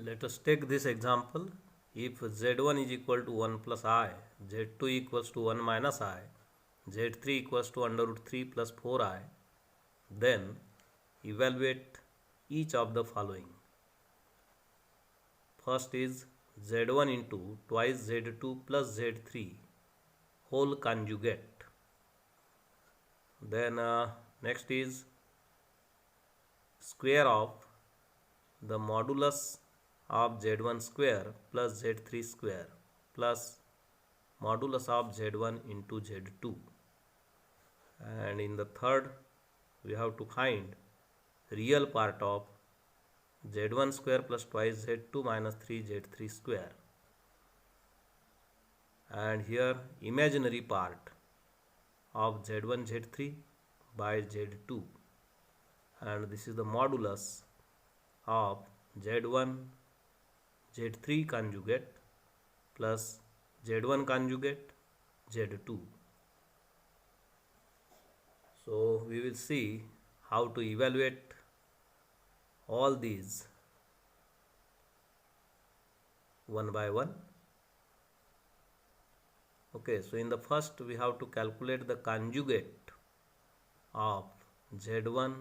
Let us take this example. If z1 is equal to 1 plus I, z2 equals to 1 minus I, z3 equals to under root 3 plus 4I, then evaluate each of the following. First is z1 into twice z2 plus z3 whole conjugate. Then next is square of the modulus of z1 square plus z3 square plus modulus of z1 into z2. And in the third, we have to find real part of z1 square plus twice z2 minus 3 z3 square. And here imaginary part of z1 z3 by z2, and this is the modulus of z1 z3 conjugate plus z1 conjugate z2. So we will see how to evaluate all these one by one. Okay, so in the first we have to calculate the conjugate of z1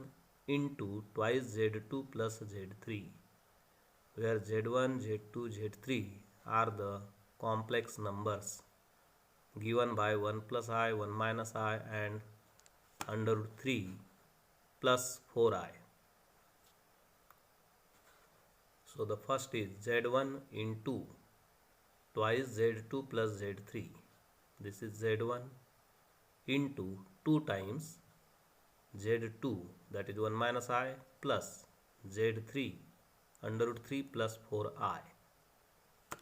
into twice z2 plus z3, where z1, z2, z3 are the complex numbers given by 1 plus I, 1 minus I and under root 3 plus 4I. So the first is z1 into twice z2 plus z3. This is z1 into 2 times z2, that is 1 minus I, plus z3 under root 3 plus 4I.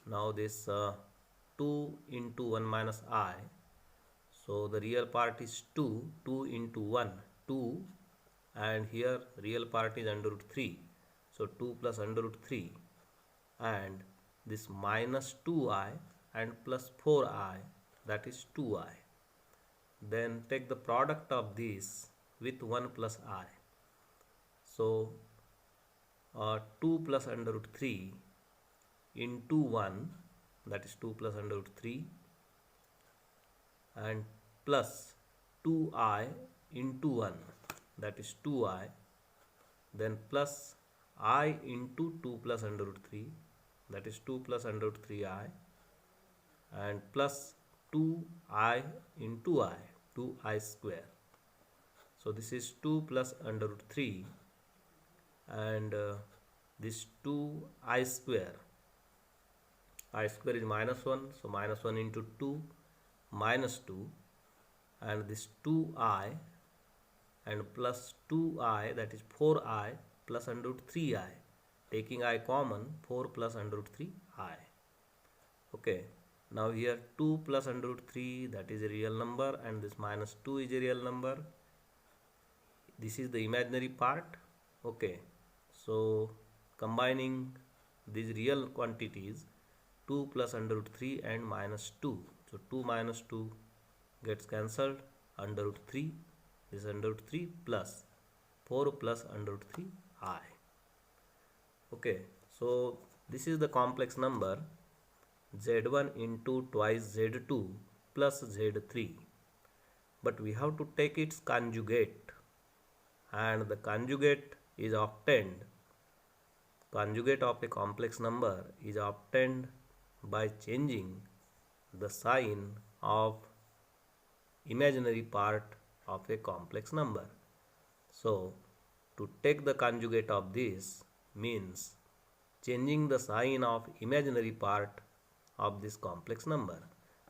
Now this 2 into 1 minus I, so the real part is 2, 2 into 1, 2, and here real part is under root 3, so 2 plus under root 3, and this minus 2I and plus 4I, that is 2I. Then take the product of this with 1 plus I. So 2 plus under root 3 into 1, that is 2 plus under root 3, and plus 2I into 1, that is 2I, then plus I into 2 plus under root 3, that is 2 plus under root 3I, and plus 2I into I, 2I square. So this is 2 plus under root 3 and this 2I square. I square is minus 1, so minus 1 into 2 minus 2, and this 2I and plus 2I, that is 4I plus under root 3I. Taking I common, 4 plus under root 3I. Okay. Now here 2 plus under root 3, that is a real number, and this minus 2 is a real number. This is the imaginary part. Okay, so combining these real quantities, 2 plus under root 3 and minus 2. So 2 minus 2 gets cancelled, under root 3, this is under root 3 plus 4 plus under root 3I. Okay, so this is the complex number z1 into twice z2 plus z3, but we have to take its conjugate, and the conjugate is obtained, conjugate of a complex number is obtained by changing the sign of imaginary part of a complex number. So to take the conjugate of this means changing the sign of imaginary part of this complex number.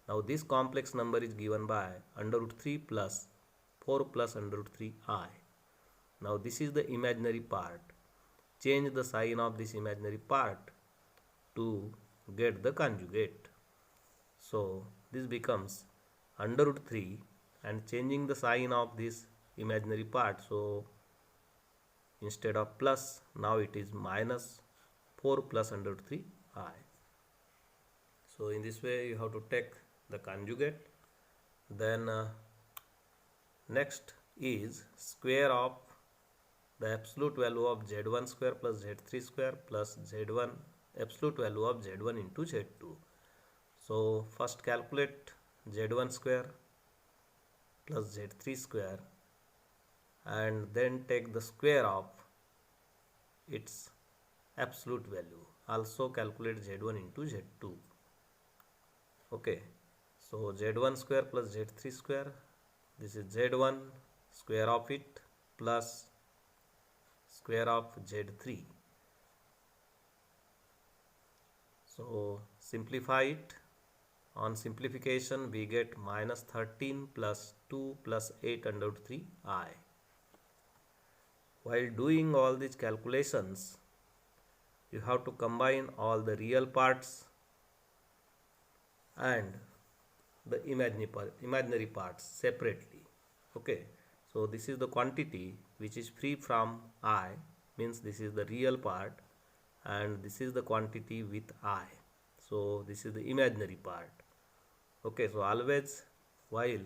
Now this complex number is given by under root 3 plus 4 plus under root 3I. Now this is the imaginary part. Change the sign of this imaginary part to get the conjugate. So this becomes under root 3 and changing the sign of this imaginary part. So instead of plus, now it is minus 4 plus under root 3I. So in this way you have to take the conjugate. Then next is square of the absolute value of z1 square plus z3 square plus z1 absolute value of z1 into z2. So first calculate z1 square plus z3 square and then take the square of its absolute value. Also calculate z1 into z2. Okay, so z1 square plus z3 square, this is z1 square of it plus square of z3. So simplify it. On simplification we get minus 13 plus 2 plus 8 under root 3 I. While doing all these calculations, you have to combine all the real parts and the imaginary parts separately. Okay, so this is the quantity which is free from I, means this is the real part, and this is the quantity with I, so this is the imaginary part. Okay, so always while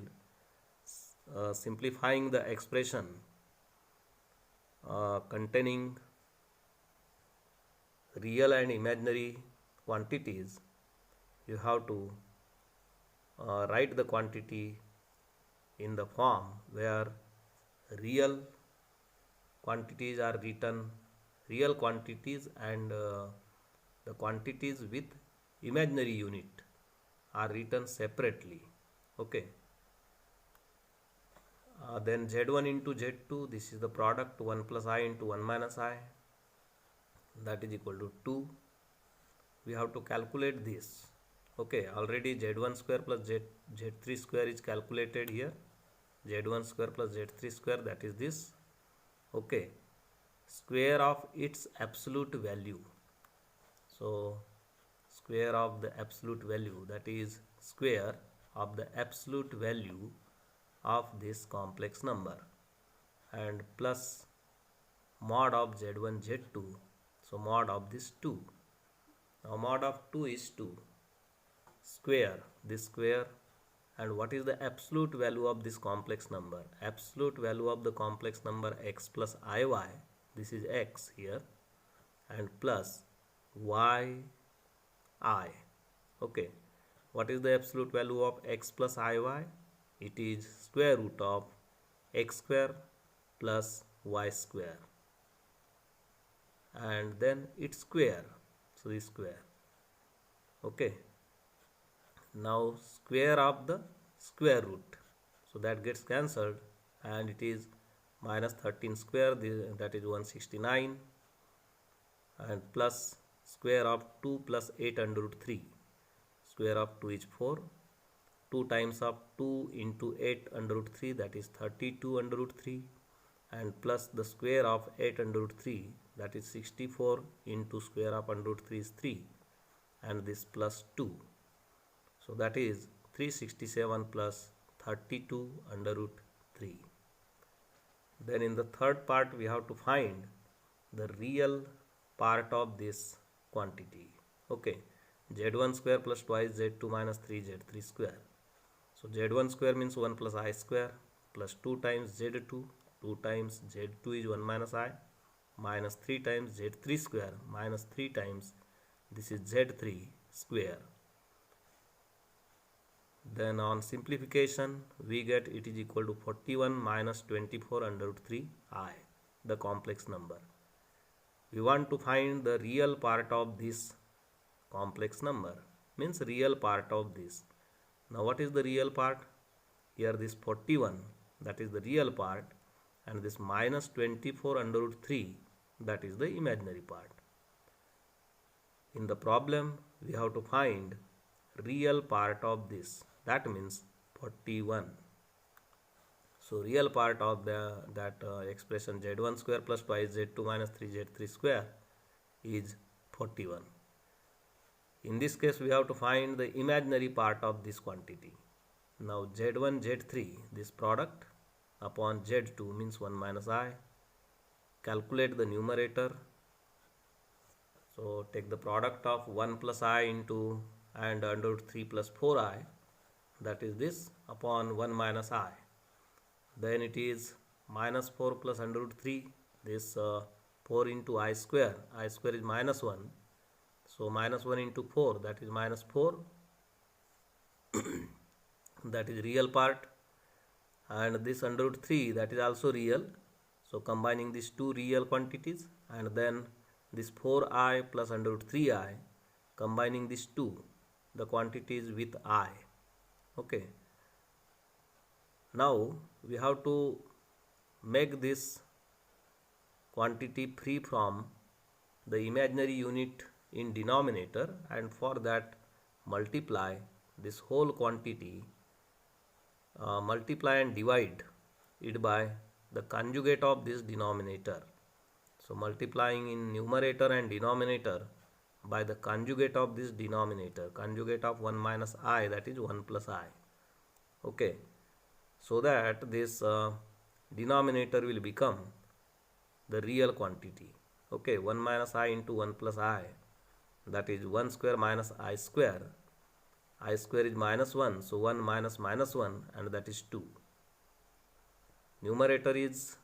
simplifying the expression containing real and imaginary quantities, you have to write the quantity in the form where real quantities are written, real quantities, and the quantities with imaginary unit are written separately. Okay, then z1 into z2, this is the product 1 plus I into 1 minus I, that is equal to 2. We have to calculate this. Okay, already z1 square plus z3 square is calculated here. z1 square plus z3 square, that is this. Okay, square of its absolute value. So square of the absolute value, that is square of the absolute value of this complex number, and plus mod of z1 z2, so mod of this 2. Now mod of 2 is 2, square this square, and what is the absolute value of this complex number? Absolute value of the complex number x plus iy, this is x here, and plus y I. Okay, what is the absolute value of x plus iy? It is square root of x square plus y square, and then its square, so this square. Okay, now square of the square root, so that gets cancelled, and it is minus 13 square, that is 169, and plus square of 2 plus 8 under root 3, square of 2 is 4, 2 times of 2 into 8 under root 3, that is 32 under root 3, and plus the square of 8 under root 3, that is 64, into square of under root 3 is 3, and this plus 2, so that is 367 plus 32 under root 3. Then in the third part we have to find the real part of this quantity. Okay, z1 square plus twice z2 minus 3 z3 square. So z1 square means 1 plus I square plus 2 times z2, 2 times z2 is 1 minus I, minus 3 times z3 square minus 3 times this is z3 square. Then on simplification we get it is equal to 41 minus 24 under root 3 I, the complex number. We want to find the real part of this complex number, means real part of this. Now what is the real part? Here this 41, that is the real part, and this minus 24 under root 3, that is the imaginary part. In the problem we have to find real part of this, that means 41. So real part of that expression z1 square plus twice z2 minus 3 z3 square is 41. In this case we have to find the imaginary part of this quantity. Now z1 z3, this product upon z2 means 1 minus I. Calculate the numerator. So take the product of 1 plus I into and under root 3 plus 4I, that is this, upon 1 minus I. Then it is minus 4 plus under root 3, this 4 into I square is minus 1, So minus 1 into 4, that is minus 4, that is real part, and this under root 3, that is also real. So combining these two real quantities, and then this 4i plus under root 3i, combining these two, the quantities with I. Okay. Now we have to make this quantity free from the imaginary unit in denominator, and for that multiply this whole quantity, multiply and divide it by the conjugate of this denominator. So multiplying in numerator and denominator by the conjugate of this denominator, conjugate of 1 minus I, that is 1 plus I. Okay, so that this denominator will become the real quantity. Okay, 1 minus I into 1 plus I, that is 1 square minus I square. I square is minus 1, so 1 minus minus 1, and that is 2. Numerator is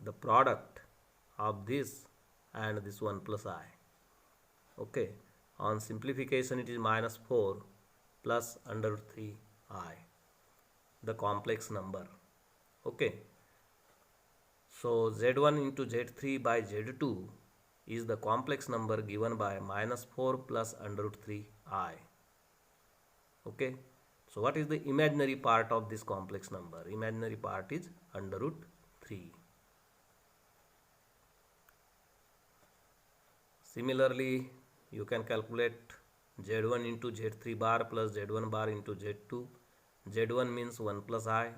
the product of this and this 1 plus I. Okay, on simplification it is minus 4 plus under root 3I, the complex number. Okay, so Z1 into Z3 by Z2 is the complex number given by minus 4 plus under root 3I. Okay, so what is the imaginary part of this complex number? Imaginary part is under root 3. Similarly, you can calculate Z1 into Z3 bar plus Z1 bar into Z2. Z1 means 1 plus I.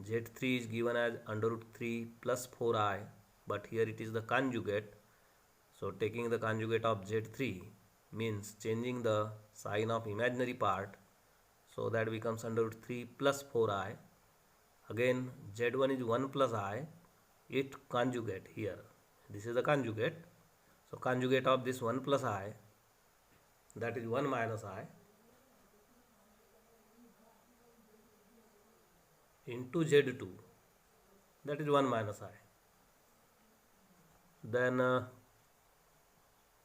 Z3 is given as under root 3 plus 4I, but here it is the conjugate. So taking the conjugate of Z3 means changing the sign of imaginary part, so that becomes under root 3 plus 4I. Again Z1 is 1 plus I, it conjugate here. This is the conjugate. So conjugate of this 1 plus I, that is 1 minus I, into Z2, that is 1 minus I. Then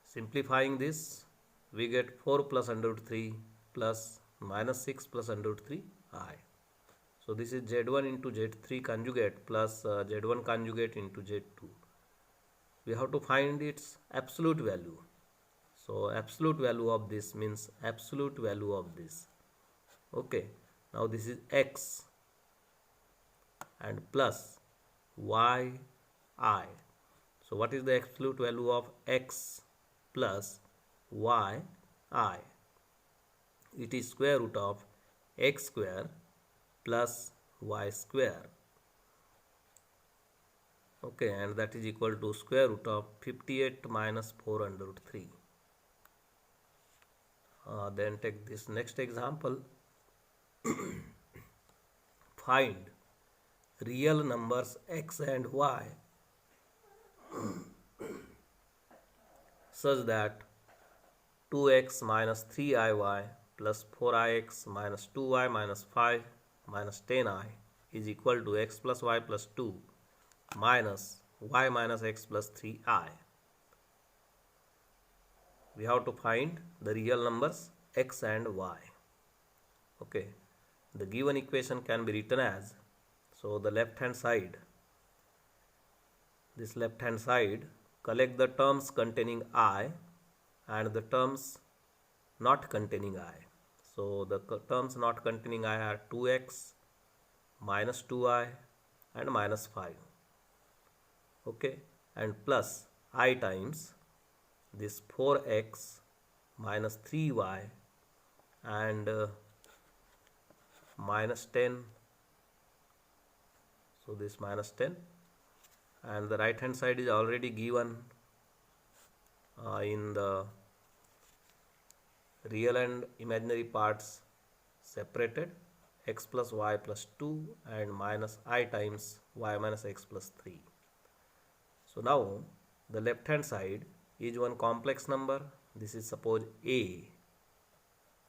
simplifying this, we get 4 plus under root 3 plus minus 6 plus under root 3I. So this is Z1 into Z3 conjugate plus Z1 conjugate into Z2. We have to find its absolute value. So absolute value of this means absolute value of this. Okay, now this is X and plus yi. So what is the absolute value of X plus yi? It is square root of x square plus y square. Okay, and that is equal to square root of 58 minus 4 under root 3. Then take this next example. Find real numbers x and y such that 2x minus 3iy plus 4ix minus 2y minus 5 minus 10i is equal to x plus y plus 2 minus y minus x plus 3i. We have to find the real numbers x and y. Okay, the given equation can be written as, so the left hand side, this left hand side, collect the terms containing I and the terms not containing I. So the terms not containing I are 2x minus 2i and minus 5. Okay, and plus I times this 4x minus 3y and minus 10. So this minus 10, and the right hand side is already given in the real and imaginary parts separated, x plus y plus 2 and minus I times y minus x plus 3. So now the left hand side is one complex number. This is suppose a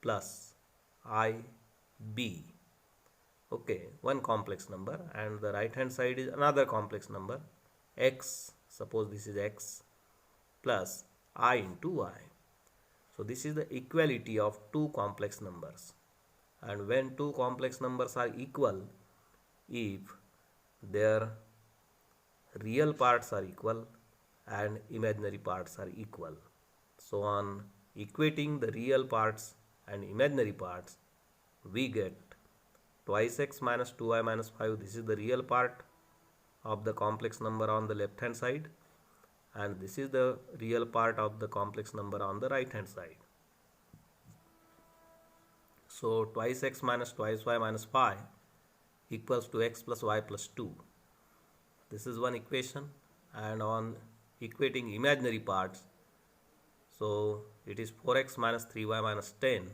plus I b. Okay, one complex number, and the right hand side is another complex number x, suppose this is x plus I into y. So this is the equality of two complex numbers. And when two complex numbers are equal, if their real parts are equal and imaginary parts are equal. So on equating the real parts and imaginary parts, we get twice x minus 2y minus 5. This is the real part of the complex number on the left hand side, and this is the real part of the complex number on the right hand side. So twice x minus twice y minus 5 equals to x plus y plus 2. This is one equation. And on equating imaginary parts, so it is 4x minus 3y minus 10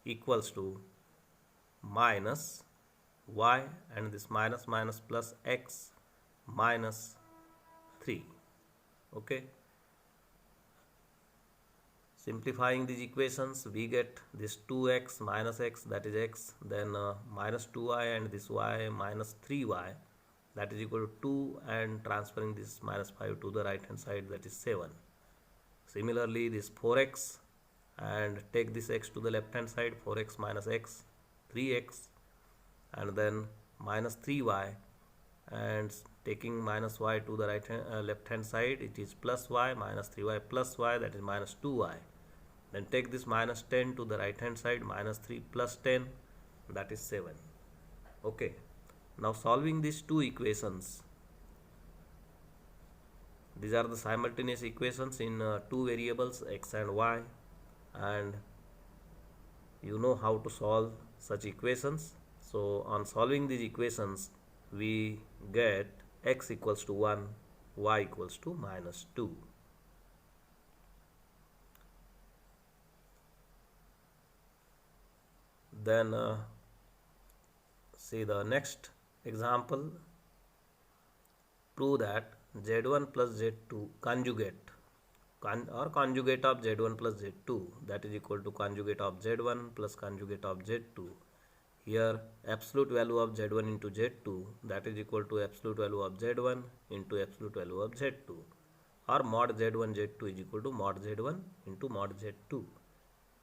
equals to minus y, and this minus minus plus x minus 3. Okay. Simplifying these equations, we get this 2x minus x, that is x, then minus 2y, and this y minus 3y, that is equal to 2, and transferring this minus 5 to the right hand side, that is 7. Similarly, this 4x, and take this x to the left hand side, 4x minus x, 3x, and then minus 3y, and taking minus y to the left hand side, it is plus y, minus 3y plus y, that is minus 2y. Then take this minus 10 to the right hand side, minus 3 plus 10, that is 7. Okay. Now solving these two equations, these are the simultaneous equations in two variables x and y, and you know how to solve such equations. So on solving these equations, we get x equals to 1, y equals to minus 2. Then see the next example. Prove that z1 plus z2 conjugate or conjugate of z1 plus z2, that is equal to conjugate of z1 plus conjugate of z2. Here absolute value of z1 into z2, that is equal to absolute value of z1 into absolute value of z2, or mod z1 z2 is equal to mod z1 into mod z2.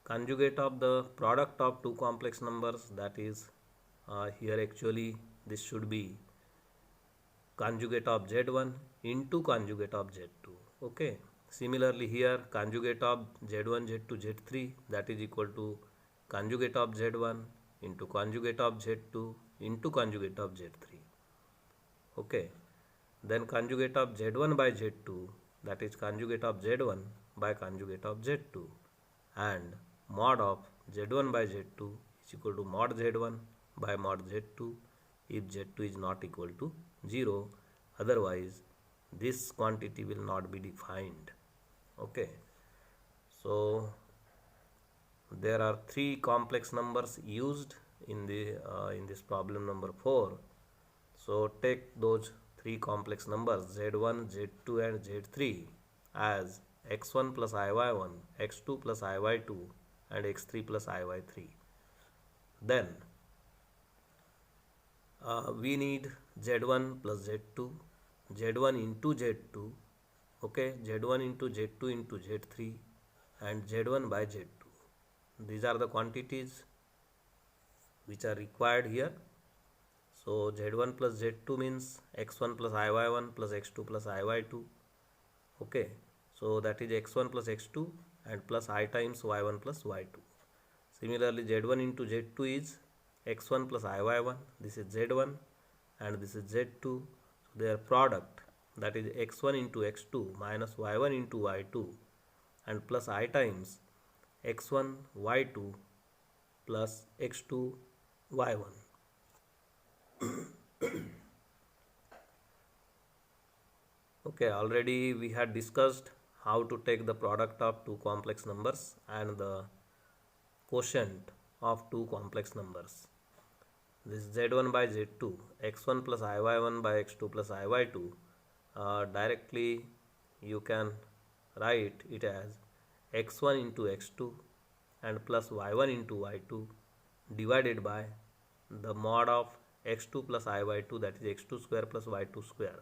Conjugate of the product of two complex numbers, that is here actually this should be conjugate of z1 into conjugate of z2. Okay. Similarly here conjugate of z1 z2 z3, that is equal to conjugate of z1 into conjugate of z2 into conjugate of z3. Okay. Then conjugate of z1 by z2, that is conjugate of z1 by conjugate of z2, and mod of z1 by z2 is equal to mod z1 by mod z2 if z2 is not equal to 0, otherwise this quantity will not be defined. Okay. So there are three complex numbers used in this problem number 4. So take those three complex numbers z1, z2 and z3 as x1 plus iy1, x2 plus iy2 and x3 plus iy3. Then we need z1 plus z2, z1 into z2, okay, z1 into z2 into z3 and z1 by z2. These are the quantities which are required here. So z1 plus z2 means x1 plus iy1 plus x2 plus iy2. Okay. So that is x1 plus x2 and plus I times y1 plus y2. Similarly z1 into z2 is x1 plus iy1, this is z1 and this is z2. So their product, that is x1 into x2 minus y1 into y2 and plus I times x1 y2 plus x2 y1. Okay, already we had discussed how to take the product of two complex numbers and the quotient of two complex numbers. This z1 by z2, x1 plus iy1 by x2 plus iy2, directly you can write it as x1 into x2 and plus y1 into y2 divided by the mod of x2 plus iy2, that is x2 square plus y2 square.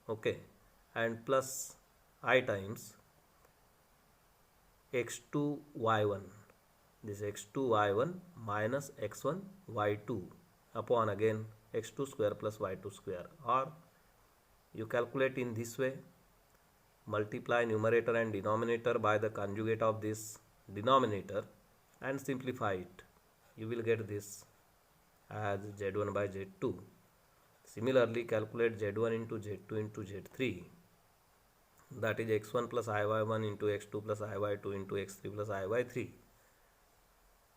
Okay, and plus I times x2 y1, this x2 y1 minus x1 y2 upon again x2 square plus y2 square, or you calculate in this way, multiply numerator and denominator by the conjugate of this denominator and simplify it. You will get this as z1 by z2. Similarly, calculate z1 into z2 into z3, that is x1 plus iy1 into x2 plus iy2 into x3 plus iy3.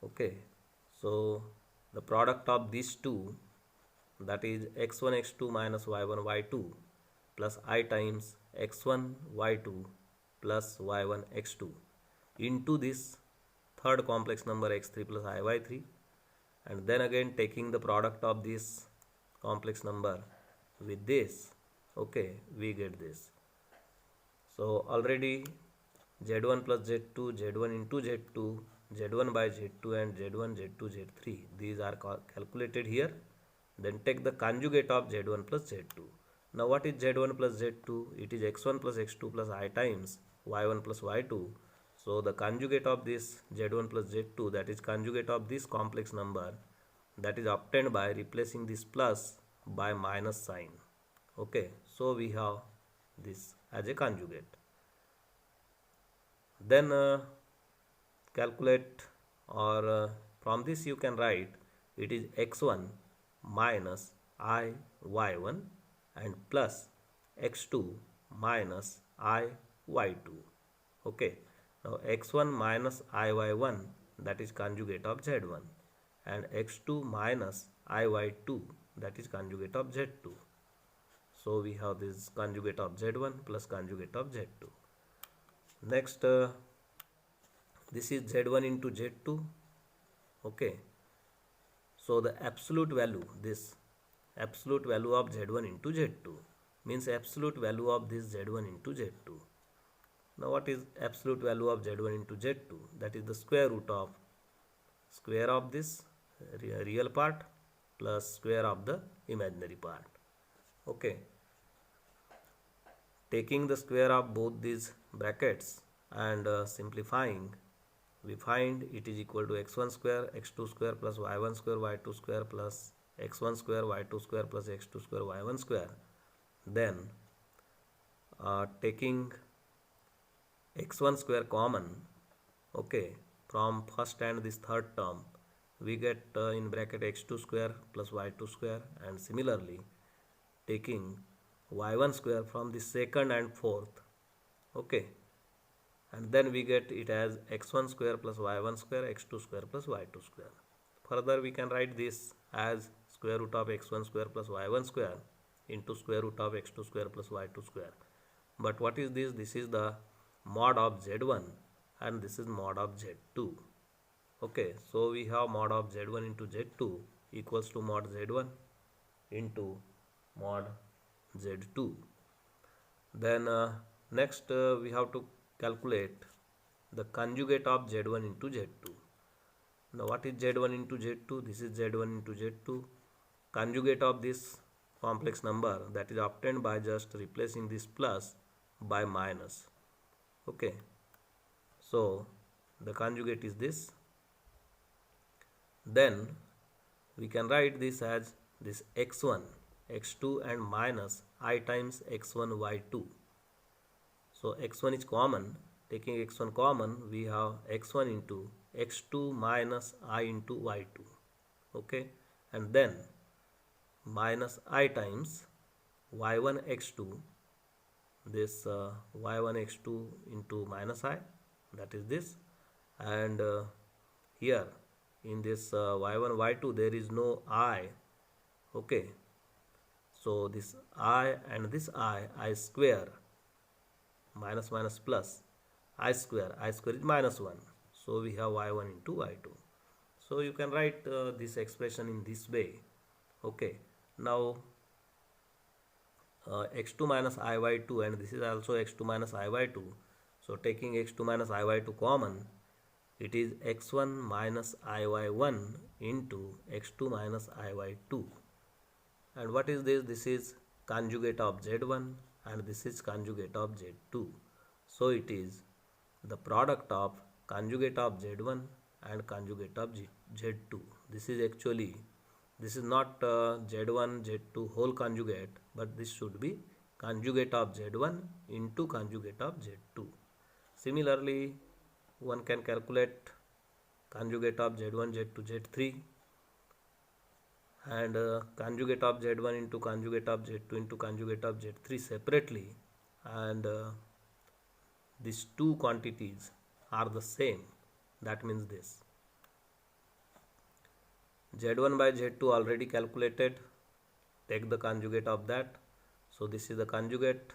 Okay, so the product of these two, that is x1 x2 minus y1 y2 plus I times x1 y2 plus y1 x2 into this third complex number x3 plus iy3, and then again taking the product of this complex number with this, okay, we get this. So already z1 plus z2, z1 into z2, z1 by z2 and z1, z2, z3, these are calculated here. Then take the conjugate of z1 plus z2. Now what is z1 plus z2? It is x1 plus x2 plus I times y1 plus y2. So the conjugate of this z1 plus z2, that is conjugate of this complex number, that is obtained by replacing this plus by minus sign. Okay, so we have this as a conjugate. Then calculate, or from this you can write, it is x1 minus I y1 and plus x2 minus I y2. Okay, now x1 minus I y1, that is conjugate of z1, and x2 minus I y2, that is conjugate of z2. So we have this conjugate of z1 plus conjugate of z2. Next, this is z1 into z2. Okay, so the absolute value, this absolute value of z1 into z2 means absolute value of this z1 into z2. Now what is absolute value of z1 into z2? That is the square root of this real part plus square of the imaginary part. Okay, taking the square of both these brackets and simplifying, we find it is equal to x1 square x2 square plus y1 square y2 square plus x1 square y2 square plus x2 square y1 square. Then taking x1 square common, okay, from first and this third term, we get in bracket x2 square plus y2 square, and similarly taking y1 square from the second and fourth, okay, and then we get it as x1 square plus y1 square x2 square plus y2 square. Further we can write this as square root of x1 square plus y1 square into square root of x2 square plus y2 square. But what is this? This is the mod of z1 and this is mod of z2. Okay, so we have mod of z1 into z2 equals to mod z1 into mod z2. Then next we have to calculate the conjugate of z1 into z2. Now what is z1 into z2? This is z1 into z2, conjugate of this complex number, that is obtained by just replacing this plus by minus. Okay, so the conjugate is this. Then we can write this as this x1 x2 and minus I times x1 y2. So x1 is common, taking x1 common, we have x1 into x2 minus I into y2. Okay, and then minus I times y1 x2, this y1 x2 into minus I, that is this, and here in this y1 y2 there is no I. Okay, so this I and this I square, minus minus plus, I square is minus 1. So we have y1 into y2. So you can write this expression in this way. Okay, now x2 minus iy2, and this is also x2 minus iy2. So taking x2 minus iy2 common, it is x1 minus iy1 into x2 minus iy2. And what is this? This is conjugate of z1 and this is conjugate of z2. So it is the product of conjugate of Z1 and conjugate of Z2. This is actually, this is not Z1 Z2 whole conjugate, but this should be conjugate of Z1 into conjugate of Z2. Similarly, one can calculate conjugate of Z1 Z2 Z3, and conjugate of Z1 into conjugate of Z2 into conjugate of Z3 separately, and these two quantities are the same. That means this Z1 by Z2 already calculated, take the conjugate of that, so this is the conjugate,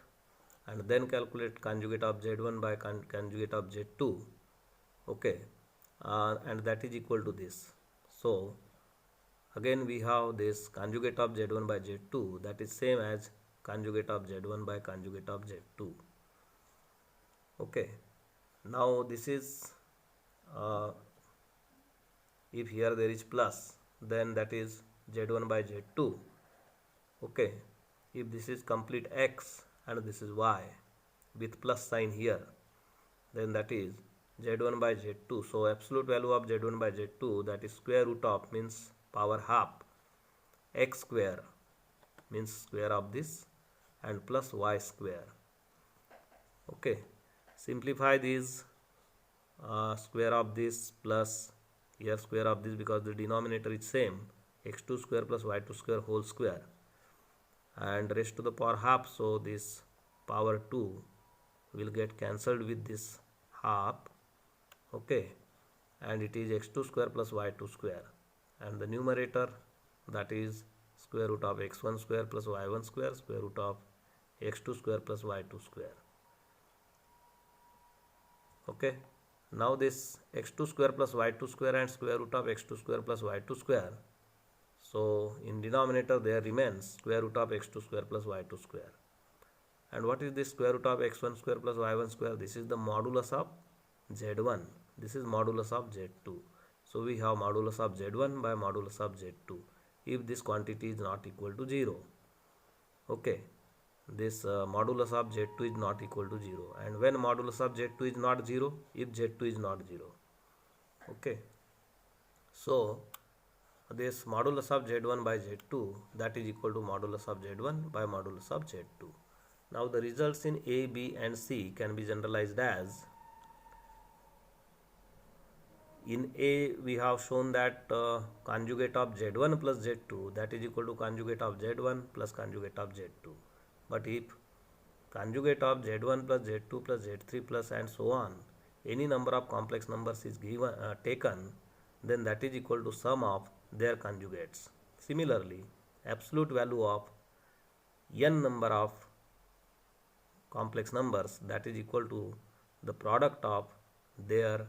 and then calculate conjugate of Z1 by conjugate of Z2, okay, and that is equal to this. So again we have this conjugate of Z1 by Z2, that is same as conjugate of Z1 by conjugate of Z2. Okay, now this is if here there is plus, then that is Z1 by Z2. Okay, if this is complete X and this is Y with plus sign here, then that is Z1 by Z2. So absolute value of Z1 by Z2, that is square root of, means power half, X square means square of this, and plus Y square. Okay, simplify these, square of this plus here square of this, because the denominator is same, x2 square plus y2 square whole square, and raised to the power half, so this power 2 will get cancelled with this half. Okay, and it is x2 square plus y2 square, and the numerator, that is square root of x1 square plus y1 square, square root of x2 square plus y2 square. Okay, now this x2 square plus y2 square and square root of x2 square plus y2 square, so in denominator there remains square root of x2 square plus y2 square. And what is this square root of x1 square plus y1 square? This is the modulus of z1, this is modulus of z2. So we have modulus of z1 by modulus of z2 if this quantity is not equal to 0. Okay, this modulus of z2 is not equal to 0, and when modulus of z2 is not 0, if z2 is not 0. Okay, so this modulus of z1 by z2, that is equal to modulus of z1 by modulus of z2. Now the results in A, B and C can be generalized as, in A we have shown that conjugate of z1 plus z2, that is equal to conjugate of z1 plus conjugate of z2. But if conjugate of z1 plus z2 plus z3 plus and so on, any number of complex numbers is given taken, then that is equal to sum of their conjugates. Similarly, absolute value of n number of complex numbers, that is equal to the product of their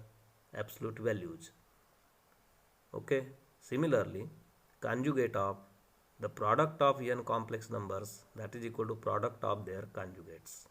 absolute values. Okay, similarly, conjugate of the product of n complex numbers, that is equal to product of their conjugates.